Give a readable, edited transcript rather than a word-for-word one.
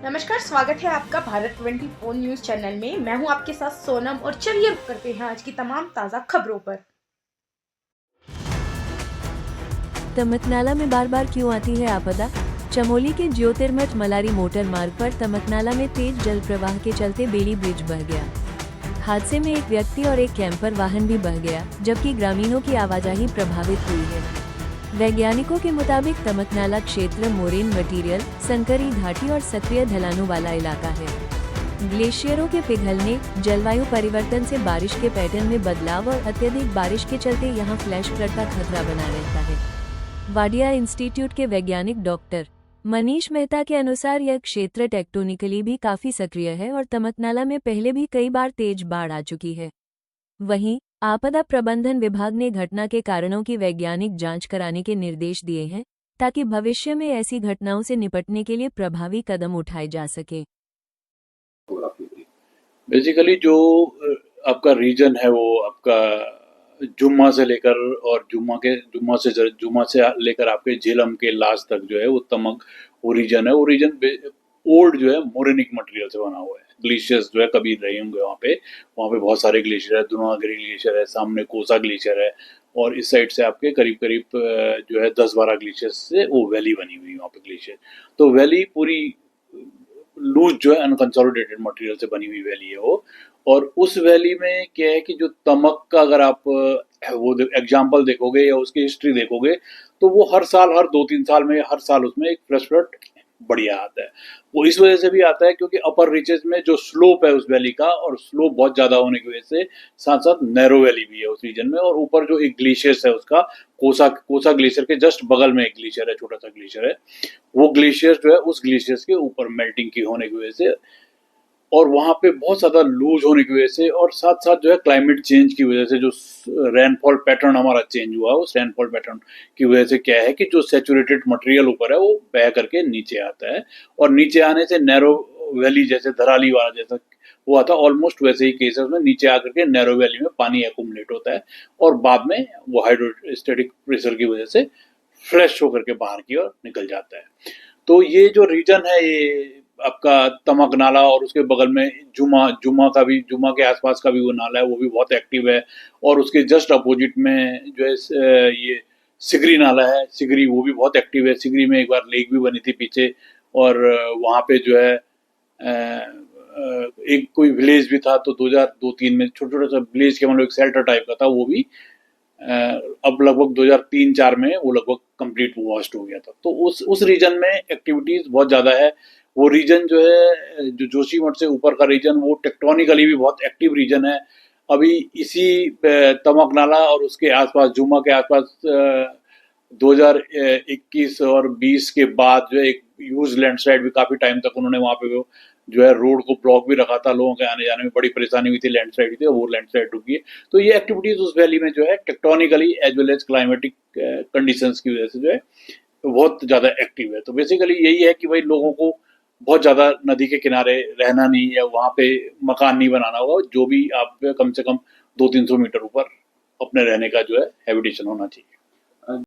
नमस्कार, स्वागत है आपका भारत 24 न्यूज चैनल में। मैं हूं आपके साथ सोनम और चलिए रुक करते हैं आज की तमाम ताज़ा खबरों पर। तमकनाला में बार बार क्यों आती है आपदा? चमोली के ज्योतिर्मठ मलारी मोटर मार्ग पर तमकनाला में तेज जल प्रवाह के चलते बेड़ी ब्रिज बह गया। हादसे में एक व्यक्ति और एक कैंपर वाहन भी बह गया, जबकि ग्रामीणों की आवाजाही प्रभावित हुई है। वैज्ञानिकों के मुताबिक तमकनाला क्षेत्र मोरेन मटीरियल, संकरी घाटी और सक्रिय ढलानों वाला इलाका है। ग्लेशियरों के पिघलने, जलवायु परिवर्तन से बारिश के पैटर्न में बदलाव और अत्यधिक बारिश के चलते यहाँ फ्लैश फ्लड का खतरा बना रहता है। वाडिया इंस्टीट्यूट के वैज्ञानिक डॉक्टर मनीष मेहता के अनुसार यह क्षेत्र टेक्टोनिकली भी काफी सक्रिय है और तमकनाला में पहले भी कई बार तेज बाढ़ आ चुकी है। वहीं आपदा प्रबंधन विभाग ने घटना के कारणों की वैज्ञानिक जांच कराने के निर्देश दिए हैं, ताकि भविष्य में ऐसी घटनाओं से निपटने के लिए प्रभावी कदम उठाए जा सके। बेसिकली जो आपका रीजन है वो आपका जुम्मा से लेकर और जुम्मा से लेकर आपके झेलम के लास्ट तक जो है वो तमक वो रीजन है। वो रीजन ओल्ड जो है मोरेनिक मटेरियल से बना हुआ है। ग्लेशियर्स जो है कभी रहे होंगे वहाँ पे बहुत सारे ग्लेशियर है। दुनागिरी ग्लेशियर है, सामने कोसा ग्लेशियर है और इस साइड से आपके करीब करीब जो है 10-12 ग्लेशियर्स से वो वैली बनी हुई है वहाँ पे ग्लेशियर। तो वैली पूरी लूज जो है अनकंसोलिडेटेड मटेरियल से बनी हुई वैली है वो। और उस वैली में क्या है कि जो तमक का अगर आप वो एग्जाम्पल देखोगे या उसकी हिस्ट्री देखोगे तो वो हर साल, हर 2-3 साल में हर साल उसमें एक फ्लश फ्लड बढ़िया आता है। वो इस वजह से भी आता है क्योंकि अपर रीचेस में जो स्लोप है उस वैली का, और स्लोप बहुत ज़्यादा होने की वजह से साथ साथ नैरो वैली भी है उस रीजन में। और ऊपर जो एक ग्लेशियर्स है उसका, कोसा ग्लेशियर के जस्ट बगल में एक ग्लेशियर है, छोटा सा ग्लेशियर है। वो ग्लेशियर जो है उस ग्लेशियर्स के ऊपर मेल्टिंग की होने की वजह से और वहाँ पे बहुत ज़्यादा लूज होने की वजह से और साथ साथ जो है क्लाइमेट चेंज की वजह से जो रेनफॉल पैटर्न हमारा चेंज हुआ, उस रेनफॉल पैटर्न की वजह से क्या है कि जो सेचुरेटेड मटेरियल ऊपर है वो बह करके नीचे आता है। और नीचे आने से नैरो वैली जैसे धराली वाला जैसा वो आता है, ऑलमोस्ट वैसे ही केसेस में नीचे आकर के नैरो वैली में पानी एक्यूमुलेट होता है और बाद में वो हाइड्रोस्टेटिक प्रेशर की वजह से फ्लैश होकर के बाहर की ओर निकल जाता है। तो ये जो रीजन है ये आपका तमक नाला और उसके बगल में जुमा के आसपास का भी वो नाला है, वो भी बहुत एक्टिव है। और उसके जस्ट अपोजिट में जो है ये सिगरी नाला है, सिगरी वो भी बहुत एक्टिव है। सिगरी में एक बार लेक भी बनी थी पीछे और वहाँ पे जो है एक कोई विलेज भी था। तो 2002-3 में छोटा छोटा सा विलेज के मतलब एक शेल्टर टाइप का था, वो भी अब लगभग 2003-4 में वो लगभग कंप्लीट वॉश्ड हो गया था। तो उस रीजन में एक्टिविटीज बहुत ज़्यादा है। वो रीजन जो है जो जोशीमठ से ऊपर का रीजन वो टेक्टोनिकली भी बहुत एक्टिव रीजन है। अभी इसी तमक नाला और उसके आसपास जुम्मा के आसपास 2021 और 20 के बाद जो है एक ह्यूज लैंडस्लाइड भी काफ़ी टाइम तक उन्होंने वहाँ पे जो है रोड को ब्लॉक भी रखा था। लोगों के आने जाने में बड़ी परेशानी हुई थी, लैंडस्लाइड हुई थी और वो लैंडस्लाइड रुकी है। तो ये एक्टिविटीज उस वैली में जो है tectonically as well as climatic conditions की वजह से जो है बहुत ज़्यादा एक्टिव है। तो बेसिकली यही है कि भाई लोगों को बहुत ज़्यादा नदी के किनारे रहना नहीं है, वहाँ पे मकान नहीं बनाना होगा। जो भी आप कम से कम 200-300 मीटर ऊपर अपने रहने का जो है हैबिटेशन होना चाहिए।